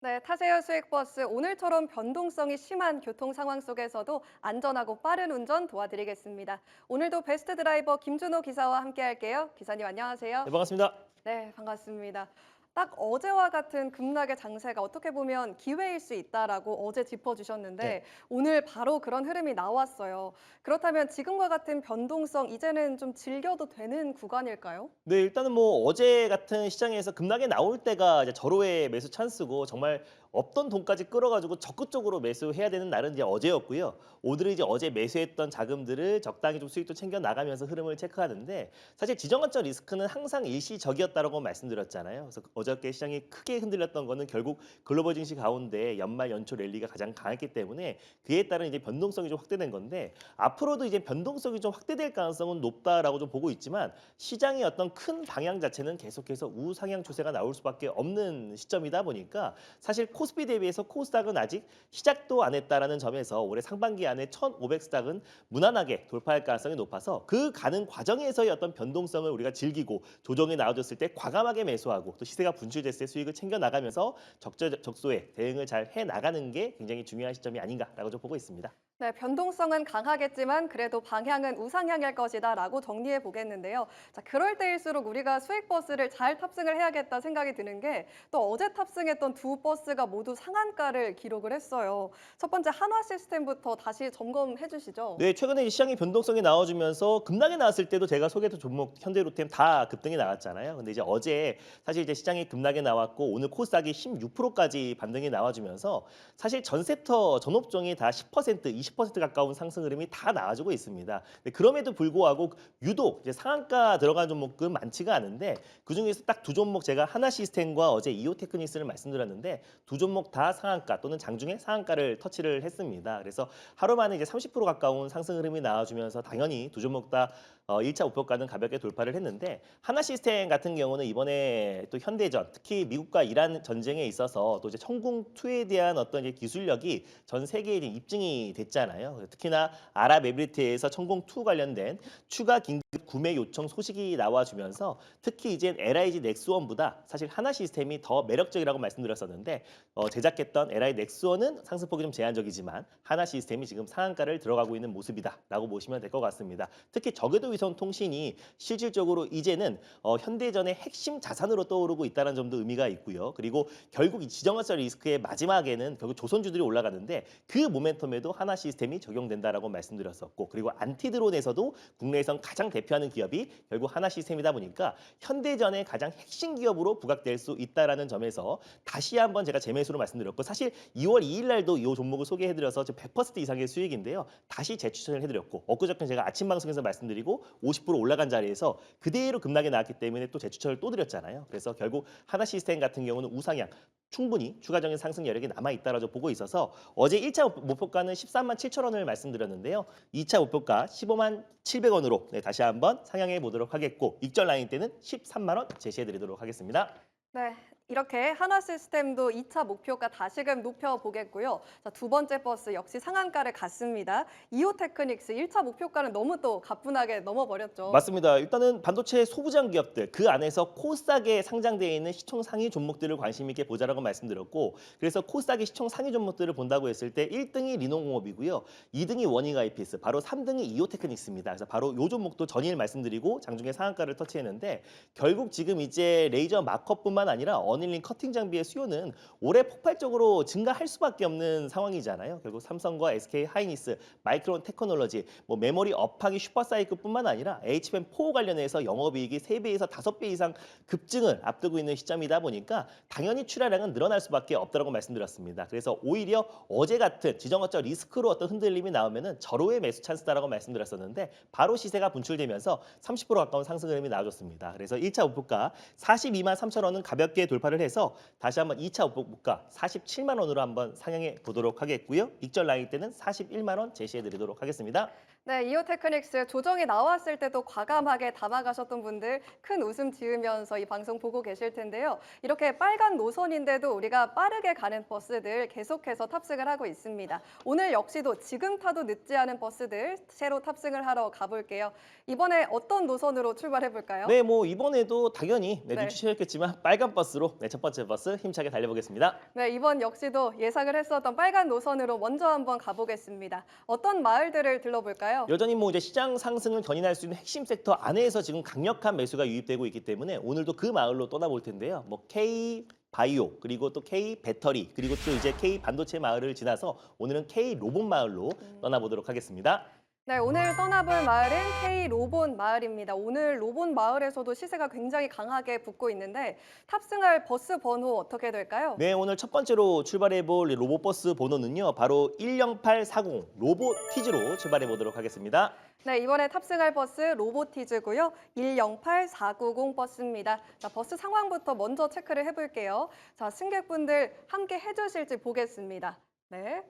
네, 타세요 수익버스 오늘처럼 변동성이 심한 교통 상황 속에서도 안전하고 빠른 운전 도와드리겠습니다. 오늘도 베스트 드라이버 김준호 기사와 함께 할게요. 기사님 안녕하세요. 네, 반갑습니다. 네, 반갑습니다. 딱 어제와 같은 급락의 장세가 어떻게 보면 기회일 수 있다라고 어제 네. 짚어주셨는데 오늘 바로 그런 흐름이 나왔어요. 그렇다면 지금과 같은 변동성 이제는 좀 즐겨도 되는 구간일까요? 네, 일단은 뭐 어제 같은 시장에서 급락이 나올 때가 이제 절호의 매수 찬스고 정말 없던 돈까지 끌어가지고 적극적으로 매수해야 되는 날은 이제 어제였고요. 오늘은 이제 어제 매수했던 자금들을 적당히 좀 수익도 챙겨 나가면서 흐름을 체크하는데 사실 지정학적 리스크는 항상 일시적이었다라고 말씀드렸잖아요. 그래서 어저께 시장이 크게 흔들렸던 거는 결국 글로벌 증시 가운데 연말 연초 랠리가 가장 강했기 때문에 그에 따른 이제 변동성이 좀 확대된 건데 앞으로도 이제 변동성이 좀 확대될 가능성은 높다라고 좀 보고 있지만 시장의 어떤 큰 방향 자체는 계속해서 우상향 추세가 나올 수밖에 없는 시점이다 보니까 사실 코스피 대비해서 코스닥은 아직 시작도 안 했다라는 점에서 올해 상반기 안에 1,500스닥은 무난하게 돌파할 가능성이 높아서 그 가는 과정에서의 어떤 변동성을 우리가 즐기고 조정이 나와줬을 때 과감하게 매수하고 또 시세가 분출됐을 때 수익을 챙겨 나가면서 적소에 대응을 잘 해 나가는 게 굉장히 중요한 시점이 아닌가라고 좀 보고 있습니다. 네, 변동성은 강하겠지만 그래도 방향은 우상향일 것이다라고 정리해 보겠는데요. 자, 그럴 때일수록 우리가 수익 버스를 잘 탑승을 해야겠다 생각이 드는 게 또 어제 탑승했던 두 버스가 모두 상한가를 기록을 했어요. 첫 번째 한화 시스템부터 다시 점검해 주시죠. 네, 최근에 이 시장의 변동성이 나와주면서 급락이 나왔을 때도 제가 소개했던 종목 현대로템 다 급등이 나왔잖아요. 근데 이제 어제 사실 이제 시장이 급락이 나왔고 오늘 코스닥이 16%까지 반등이 나와주면서 사실 전 섹터 전 업종이 다 10%, 20% 가까운 상승 흐름이 다 나와주고 있습니다. 근데 그럼에도 불구하고 유독 이제 상한가 들어간 종목은 많지가 않은데 그중에서 딱 두 종목 제가 하나 시스템과 어제 이오테크닉스를 말씀드렸는데 두 종목 다 상한가 또는 장중에 상한가를 터치를 했습니다. 그래서 하루 만에 이제 30% 가까운 상승 흐름이 나와주면서 당연히 두 종목 다 1차 목표가는 가볍게 돌파를 했는데 하나 시스템 같은 경우는 이번에 또 현대전 특히 미국과 이란 전쟁에 있어서 또 이제 천궁2에 대한 어떤 이제 기술력이 전 세계에 이제 입증이 됐잖아요. 특히나 아랍에미리트에서 천궁2 관련된 추가 긴급 구매 요청 소식이 나와주면서 특히 이제 LIG 넥스원보다 사실 하나 시스템이 더 매력적이라고 말씀드렸었는데 제작했던 LI 넥스원은 상승폭이 좀 제한적이지만 하나 시스템이 지금 상한가를 들어가고 있는 모습이다라고 보시면 될 것 같습니다. 특히 저궤도 위성 통신이 실질적으로 이제는 현대전의 핵심 자산으로 떠오르고 있다는 점도 의미가 있고요. 그리고 결국 이 지정학적 리스크의 마지막에는 결국 조선주들이 올라가는데 그 모멘텀에도 하나 시스템이 적용된다라고 말씀드렸었고 그리고 안티드론에서도 국내에선 가장 대표하는 기업이 결국 하나 시스템이다 보니까 현대전의 가장 핵심 기업으로 부각될 수 있다라는 점에서 다시 한번 제가 재매수로 말씀드렸고 사실 2월 2일 날도 이 종목을 소개해드려서 100% 이상의 수익인데요. 다시 재추천을 해드렸고 엊그저께 제가 아침 방송에서 말씀드리고 50% 올라간 자리에서 그대로 급락이 나왔기 때문에 또 재추천을 또 드렸잖아요. 그래서 결국 하나 시스템 같은 경우는 우상향 충분히 추가적인 상승 여력이 남아있다라고 보고 있어서 어제 1차 목표가는 13만 7천 원을 말씀드렸는데요. 2차 목표가 15만 700원으로 다시 한번 상향해 보도록 하겠고 익절 라인 때는 13만 원 제시해 드리도록 하겠습니다. 네, 이렇게 하나 시스템도 2차 목표가 다시금 높여보겠고요. 자, 두 번째 버스 역시 상한가를 갔습니다. 이오테크닉스 1차 목표가는 너무 또 가뿐하게 넘어버렸죠. 맞습니다. 일단은 반도체 소부장 기업들 그 안에서 코스닥에 상장되어 있는 시총 상위 종목들을 관심 있게 보자라고 말씀드렸고 그래서 코스닥의 시총 상위 종목들을 본다고 했을 때 1등이 리노공업이고요. 2등이 워닝아이피스, 바로 3등이 이오테크닉스입니다. 그래서 바로 이 종목도 전일 말씀드리고 장중에 상한가를 터치했는데 결국 지금 이제 레이저 마커뿐만 아니라 어닐링 커팅 장비의 수요는 올해 폭발적으로 증가할 수밖에 없는 상황이잖아요. 결국 삼성과 SK 하이닉스, 마이크론 테크놀로지, 뭐 메모리 업하기 슈퍼사이클뿐만 아니라 HBM4 관련해서 영업이익이 3배에서 5배 이상 급증을 앞두고 있는 시점이다 보니까 당연히 출하량은 늘어날 수밖에 없다고 말씀드렸습니다. 그래서 오히려 어제 같은 지정학적 리스크로 어떤 흔들림이 나오면은 절호의 매수 찬스다라고 말씀드렸었는데 바로 시세가 분출되면서 30% 가까운 상승 흐름이 나와줬습니다. 그래서 1차 목표가 42만 3천 원은 가볍게 돌파를 해서 다시 한번 2차 목표가 47만 원으로 한번 상향해 보도록 하겠고요. 익절 라인 때는 41만 원 제시해 드리도록 하겠습니다. 네, 이오테크닉스 조정이 나왔을 때도 과감하게 담아가셨던 분들 큰 웃음 지으면서 이 방송 보고 계실 텐데요. 이렇게 빨간 노선인데도 우리가 빠르게 가는 버스들 계속해서 탑승을 하고 있습니다. 오늘 역시도 지금 타도 늦지 않은 버스들 새로 탑승을 하러 가볼게요. 이번에 어떤 노선으로 출발해 볼까요? 네, 뭐 이번에도 당연히 네. 눈치채셨겠지만 빨간 버스로 첫 번째 버스 힘차게 달려보겠습니다. 네, 이번 역시도 예상을 했었던 빨간 노선으로 먼저 한번 가보겠습니다. 어떤 마을들을 들러볼까요? 여전히 뭐 이제 시장 상승을 견인할 수 있는 핵심 섹터 안에서 지금 강력한 매수가 유입되고 있기 때문에 오늘도 그 마을로 떠나볼 텐데요. 뭐 K 바이오 그리고 또 K 배터리 그리고 또 이제 K 반도체 마을을 지나서 오늘은 K 로봇 마을로 떠나보도록 하겠습니다. 네, 오늘 떠나볼 마을은 K 로봇 마을입니다. 오늘 로봇 마을에서도 시세가 굉장히 강하게 붙고 있는데 탑승할 버스 번호 어떻게 될까요? 네, 오늘 첫 번째로 출발해 볼 로봇버스 번호는요. 바로 10840 로보티즈로 출발해 보도록 하겠습니다. 네, 이번에 탑승할 버스 로보티즈고요. 108490 버스입니다. 자, 버스 상황부터 먼저 체크를 해볼게요. 자, 승객분들 함께 해주실지 보겠습니다. 네,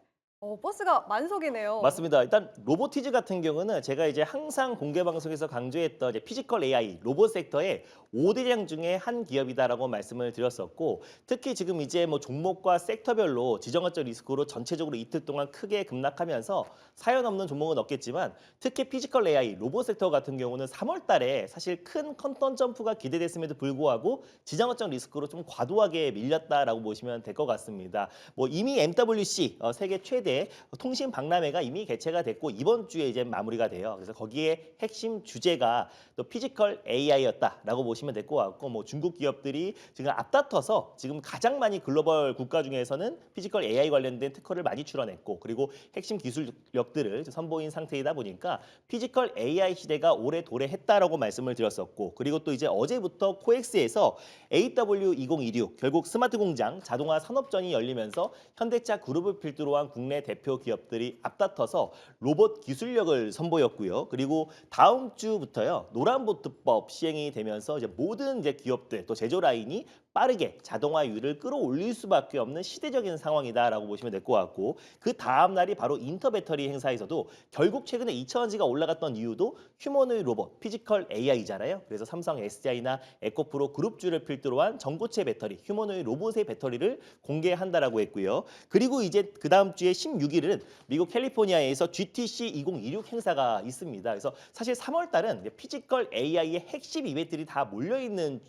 버스가 만석이네요. 맞습니다. 일단 로보티즈 같은 경우는 제가 이제 항상 공개 방송에서 강조했던 이제 피지컬 AI 로봇 섹터의 5대장 중에 한 기업이다라고 말씀을 드렸었고 특히 지금 이제 뭐 종목과 섹터별로 지정학적 리스크로 전체적으로 이틀 동안 크게 급락하면서 사연 없는 종목은 없겠지만 특히 피지컬 AI 로봇 섹터 같은 경우는 3월 달에 사실 큰 컨턴 점프가 기대됐음에도 불구하고 지정학적 리스크로 좀 과도하게 밀렸다라고 보시면 될 것 같습니다. 뭐 이미 MWC 세계 최대 통신 박람회가 이미 개최가 됐고 이번 주에 이제 마무리가 돼요. 그래서 거기에 핵심 주제가 또 피지컬 AI였다라고 보시면 될 것 같고 뭐 중국 기업들이 지금 앞다퉈서 지금 가장 많이 글로벌 국가 중에서는 피지컬 AI 관련된 특허를 많이 출원했고 그리고 핵심 기술력들을 선보인 상태이다 보니까 피지컬 AI 시대가 올해 도래했다라고 말씀을 드렸었고 그리고 또 이제 어제부터 코엑스에서 AW2026 결국 스마트 공장 자동화 산업전이 열리면서 현대차 그룹을 필두로 한 국내 대표 기업들이 앞다퉈서 로봇 기술력을 선보였고요. 그리고 다음 주부터요. 노란보트법 시행이 되면서 이제 모든 이제 기업들 또 제조 라인이 빠르게 자동화율을 끌어올릴 수밖에 없는 시대적인 상황이다라고 보시면 될 것 같고 그 다음 날이 바로 인터배터리 행사에서도 결국 최근에 2차전지가 올라갔던 이유도 휴머노id 로봇, 피지컬 AI잖아요. 그래서 삼성 SDI나 에코프로 그룹주를 필두로 한 전고체 배터리, 휴머노id 로봇의 배터리를 공개한다라고 했고요. 그리고 이제 그 다음 주에 16일은 미국 캘리포니아에서 GTC 2026 행사가 있습니다. 그래서 사실 3월 달은 피지컬 AI의 핵심 이벤트들이 다 몰려있는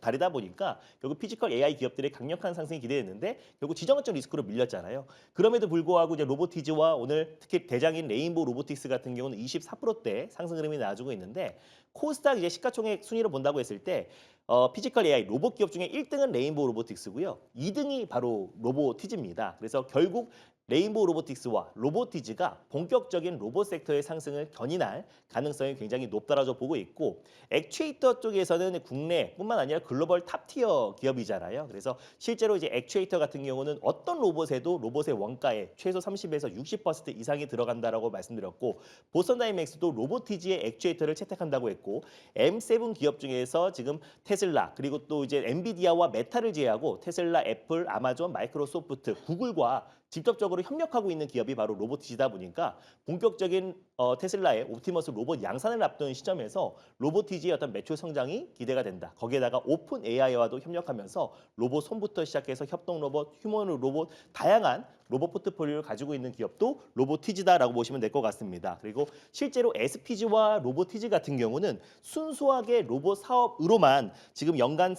달이다 보니까 결국 피지컬 AI 기업들의 강력한 상승이 기대했는데 결국 지정학적 리스크로 밀렸잖아요. 그럼에도 불구하고 이제 로보티즈와 오늘 특히 대장인 레인보우 로보틱스 같은 경우는 24%대 상승 흐름이 나와주고 있는데 코스닥 이제 시가총액 순위로 본다고 했을 때 피지컬 AI 로봇 기업 중에 1등은 레인보우 로보틱스고요. 2등이 바로 로보티즈입니다. 그래서 결국 레인보우 로보틱스와 로보티즈가 본격적인 로봇 섹터의 상승을 견인할 가능성이 굉장히 높다라고 보고 있고 액추에이터 쪽에서는 국내뿐만 아니라 글로벌 탑티어 기업이잖아요. 그래서 실제로 이제 액추에이터 같은 경우는 어떤 로봇에도 로봇의 원가에 최소 30에서 60% 이상이 들어간다라고 말씀드렸고 보스턴 다이맥스도 로보티즈의 액추에이터를 채택한다고 했고 M7 기업 중에서 지금 테슬라 그리고 또 이제 엔비디아와 메타를 제외하고 테슬라, 애플, 아마존, 마이크로소프트, 구글과 직접적으로 협력하고 있는 기업이 바로 로보티즈다 보니까 본격적인 테슬라의 옵티머스 로봇 양산을 앞둔 시점에서 로보티즈의 어떤 매출 성장이 기대가 된다. 거기에다가 오픈 AI와도 협력하면서 로봇 손부터 시작해서 협동 로봇, 휴머노 로봇 다양한 로봇 포트폴리오를 가지고 있는 기업도 로보티즈다라고 보시면 될 것 같습니다. 그리고 실제로 SPG와 로보티즈 같은 경우는 순수하게 로봇 사업으로만 지금 연간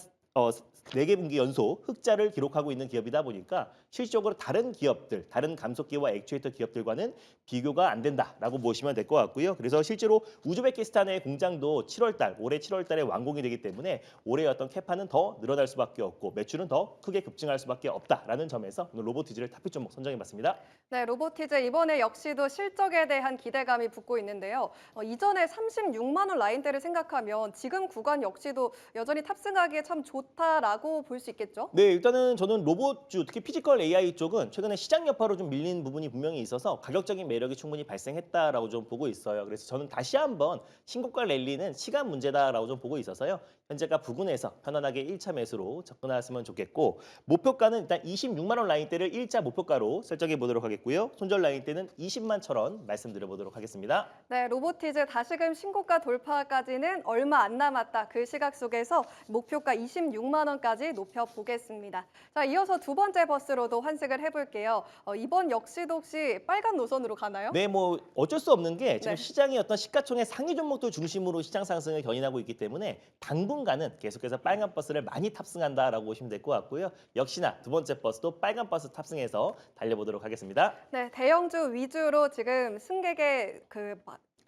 4개 분기 연속 흑자를 기록하고 있는 기업이다 보니까 실질적으로 다른 기업들, 다른 감속기와 액추에이터 기업들과는 비교가 안 된다라고 보시면 될 것 같고요. 그래서 실제로 우즈베키스탄의 공장도 7월 달, 올해 7월 달에 완공이 되기 때문에 올해 어떤 캐파는 더 늘어날 수밖에 없고 매출은 더 크게 급증할 수밖에 없다라는 점에서 오늘 로보티즈를 탑픽 종목 선정해봤습니다. 네, 로보티즈 이번에 역시도 실적에 대한 기대감이 붙고 있는데요. 이전에 36만 원 라인대를 생각하면 지금 구간 역시도 여전히 탑승하기에 참 좋다라고 볼 수 있겠죠? 네, 일단은 저는 로봇주, 특히 피지컬 AI 쪽은 최근에 시장 여파로 좀 밀린 부분이 분명히 있어서 가격적인 매력이 충분히 발생했다라고 좀 보고 있어요. 그래서 저는 다시 한번 신고가 랠리는 시간 문제다라고 좀 보고 있어서요. 현재가 부근에서 편안하게 1차 매수로 접근하셨으면 좋겠고 목표가는 일단 26만 원 라인대를 1차 목표가로 설정해 보도록 하겠고요. 손절 라인대는 20만 천 원 말씀드려 보도록 하겠습니다. 네, 로보티즈 다시금 신고가 돌파까지는 얼마 안 남았다. 그 시각 속에서 목표가 26만 원까지 높여보겠습니다. 자, 이어서 두 번째 버스로도 환승을 해볼게요. 이번 역시도 혹시 빨간 노선으로 가나요? 네, 뭐 어쩔 수 없는 게 지금 네. 시장이 어떤 시가총액 상위 종목들 중심으로 시장 상승을 견인하고 있기 때문에 당분간은 계속해서 빨간 버스를 많이 탑승한다라고 보시면 될 것 같고요. 역시나 두 번째 버스도 빨간 버스 탑승해서 달려보도록 하겠습니다. 네, 대형주 위주로 지금 승객의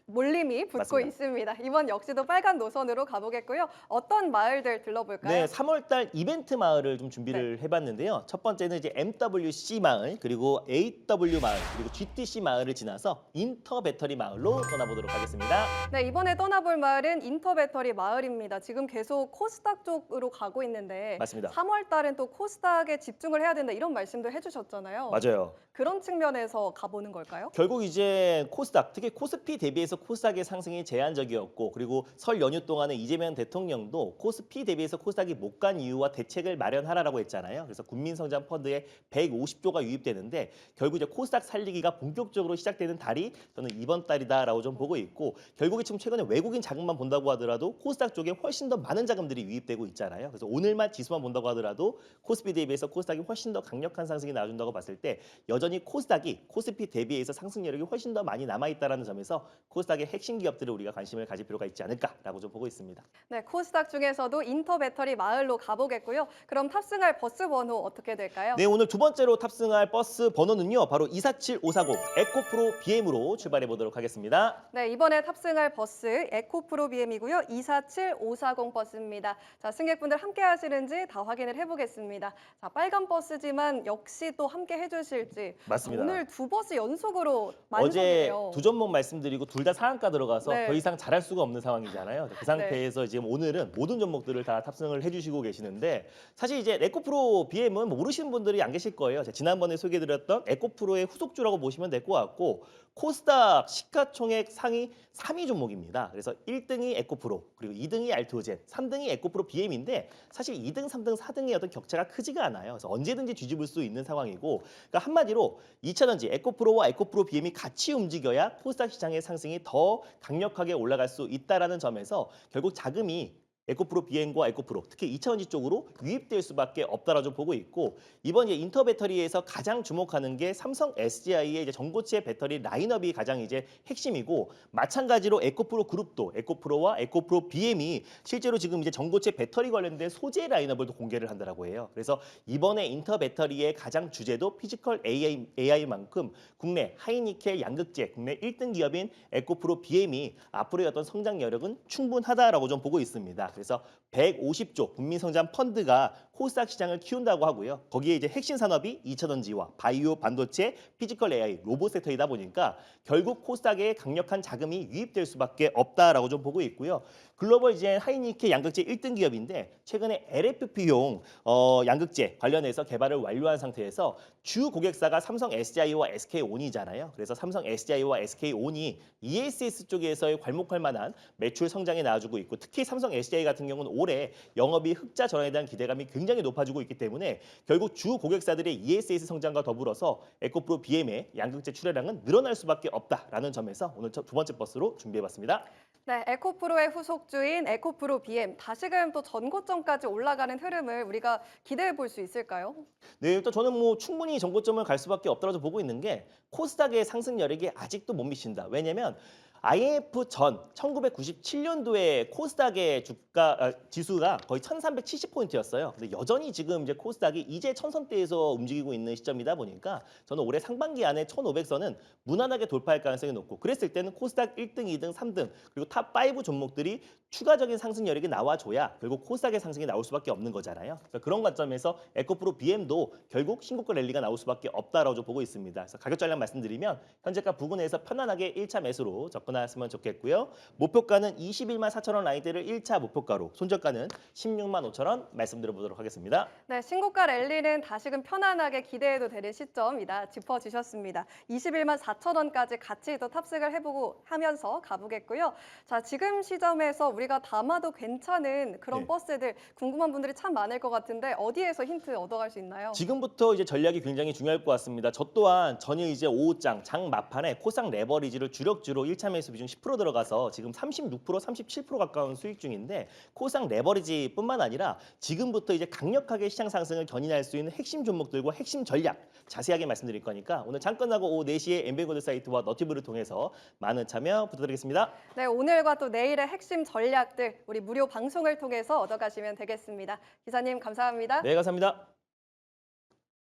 몰림이 붙고 맞습니다. 있습니다. 이번 역시도 빨간 노선으로 가보겠고요. 어떤 마을들 들러볼까요? 네, 3월 달 이벤트 마을을 좀 준비를 해봤는데요. 첫 번째는 이제 MWC 마을, 그리고 AW 마을, 그리고 GTC 마을을 지나서 인터 배터리 마을로 떠나보도록 하겠습니다. 네, 이번에 떠나볼 마을은 인터배터리 마을입니다. 지금 계속 코스닥 쪽으로 가고 있는데 맞습니다. 3월 달은 또 코스닥에 집중을 해야 된다 이런 말씀도 해주셨잖아요. 맞아요. 그런 측면에서 가보는 걸까요? 결국 이제 코스닥, 특히 코스피 대비해서 코스닥의 상승이 제한적이었고 그리고 설 연휴 동안에 이재명 대통령도 코스피 대비해서 코스닥이 못 간 이유와 대책을 마련하라라고 했잖아요. 그래서 국민성장 펀드에 150조가 유입되는데 결국 이제 코스닥 살리기가 본격적으로 시작되는 달이 저는 이번 달이다라고 좀 보고 있고 결국에 지금 최근에 외국인 자금만 본다고 하더라도 코스닥 쪽에 훨씬 더 많은 자금들이 유입되고 있잖아요. 그래서 오늘만 지수만 본다고 하더라도 코스피 대비해서 코스닥이 훨씬 더 강력한 상승이 나와준다고 봤을 때 여전히 코스닥이 코스피 대비해서 상승 여력이 훨씬 더 많이 남아있다는 점에서 코스닥의 핵심 기업들을 우리가 관심을 가질 필요가 있지 않을까라고 좀 보고 있습니다. 네, 코스닥 중에서도 인터배터리 마을로 가보겠고요. 그럼 탑승할 버스 번호 어떻게 될까요? 네, 오늘 두 번째로 탑승할 버스 번호는요. 바로 247540 에코프로 BM으로 출발해 보도록 하겠습니다. 네, 이번에 탑승할 버스 에코프로 BM이고요. 247540 버스입니다. 자, 승객분들 함께 하시는지 다 확인을 해보겠습니다. 자, 빨간 버스지만 역시 또 함께 해주실지. 맞습니다. 오늘 두 버스 연속으로 어제 만석이네요. 두 종목 말씀드리고 둘 다 상한가 들어가서 네. 더 이상 잘할 수가 없는 상황이잖아요. 그 상태에서 지금 오늘은 모든 종목들을 다 탑승을 해주시고 계시는데 사실 이제 에코프로 BM은 뭐 모르시는 분들이 안 계실 거예요. 제가 지난번에 소개해드렸던 에코프로의 후속주라고 보시면 될 것 같고 코스닥 시가총액 상위 3위 종목입니다. 그래서 1등이 에코프로, 그리고 2등이 알트오젠, 3등이 에코프로 BM인데 사실 2등, 3등, 4등의 어떤 격차가 크지가 않아요. 그래서 언제든지 뒤집을 수 있는 상황이고 그러니까 한마디로 2차전지 에코프로와 에코프로 BM이 같이 움직여야 코스닥 시장의 상승이 더 강력하게 올라갈 수 있다라는 점에서 결국 자금이 에코프로 BM과 에코프로 특히 2차전지 쪽으로 유입될 수밖에 없다라 좀 보고 있고 이번 이제 인터 배터리에서 가장 주목하는 게 삼성 SDI의 이제 전고체 배터리 라인업이 가장 이제 핵심이고 마찬가지로 에코프로 그룹도 에코프로와 에코프로 BM이 실제로 지금 이제 전고체 배터리 관련된 소재 라인업을 또 공개를 한다라고 해요. 그래서 이번에 인터 배터리의 가장 주제도 피지컬 AI만큼 국내 하이니켈 양극재 국내 1등 기업인 에코프로 BM이 앞으로의 어떤 성장 여력은 충분하다라고 좀 보고 있습니다. 그래서 150조 국민성장 펀드가 코스닥 시장을 키운다고 하고요. 거기에 이제 핵심 산업이 2차전지와 바이오 반도체, 피지컬 AI, 로봇 섹터이다 보니까 결국 코스닥에 강력한 자금이 유입될 수밖에 없다라고 좀 보고 있고요. 글로벌 이제 하이니켈 양극재 1등 기업인데 최근에 LFP용 양극재 관련해서 개발을 완료한 상태에서 주 고객사가 삼성 SDI와 SK온이잖아요. 그래서 삼성 SDI와 SK온이 ESS 쪽에서의 괄목할 만한 매출 성장에 나와주고 있고 특히 삼성 SDI 같은 경우는 올해 영업이 흑자 전환에 대한 기대감이 굉장히 높아지고 있기 때문에 결국 주 고객사들의 ESS 성장과 더불어서 에코프로 BM의 양극재 출하량은 늘어날 수밖에 없다라는 점에서 오늘 두 번째 버스로 준비해봤습니다. 네, 에코프로의 후속주인 에코프로 BM 다시금 또 전고점까지 올라가는 흐름을 우리가 기대해 볼 수 있을까요? 네, 일단 저는 뭐 충분히 정고점을 갈 수밖에 없다고 보고 있는 게 코스닥의 상승 여력이 아직도 못 미친다. 왜냐면 IMF 전 1997년도에 코스닥의 지수가 거의 1370포인트였어요. 근데 여전히 지금 이제 코스닥이 이제 1000선대에서 움직이고 있는 시점이다 보니까 저는 올해 상반기 안에 1500선은 무난하게 돌파할 가능성이 높고 그랬을 때는 코스닥 1등, 2등, 3등 그리고 탑5 종목들이 추가적인 상승 여력이 나와줘야 결국 코스닥의 상승이 나올 수밖에 없는 거잖아요. 그래서 그런 관점에서 에코프로 BM도 결국 신고가 랠리가 나올 수밖에 없다라고 좀 보고 있습니다. 그래서 가격 전략 말씀드리면 현재가 부근에서 편안하게 1차 매수로 접근 접근하셨으면 좋겠고요. 목표가는 21만 4천 원 라인대를 1차 목표가로, 손절가는 16만 5천 원 말씀드려보도록 하겠습니다. 네, 신고가 랠리는 다시금 편안하게 기대해도 되는 시점이다 짚어주셨습니다. 21만 4천 원까지 같이 또 탑승을 해보고 하면서 가보겠고요. 자, 지금 시점에서 우리가 담아도 괜찮은 그런 네. 버스들 궁금한 분들이 참 많을 것 같은데 어디에서 힌트 얻어갈 수 있나요? 지금부터 이제 전략이 굉장히 중요할 것 같습니다. 저 또한 전일 이제 오후장 장 막판에 코스닥 레버리지를 주력주로 1차 매수 비중 10% 들어가서 지금 36%, 37% 가까운 수익 중인데, 코스닥 레버리지뿐만 아니라 지금부터 이제 강력하게 시장 상승을 견인할 수 있는 핵심 종목들과 핵심 전략 자세하게 말씀드릴 거니까 오늘 장 끝나고 오후 4시에 엠베고드 사이트와 너튜브를 통해서 많은 참여 부탁드리겠습니다. 네, 오늘과 또 내일의 핵심 전략들 우리 무료 방송을 통해서 얻어가시면 되겠습니다. 기사님 감사합니다. 네, 감사합니다.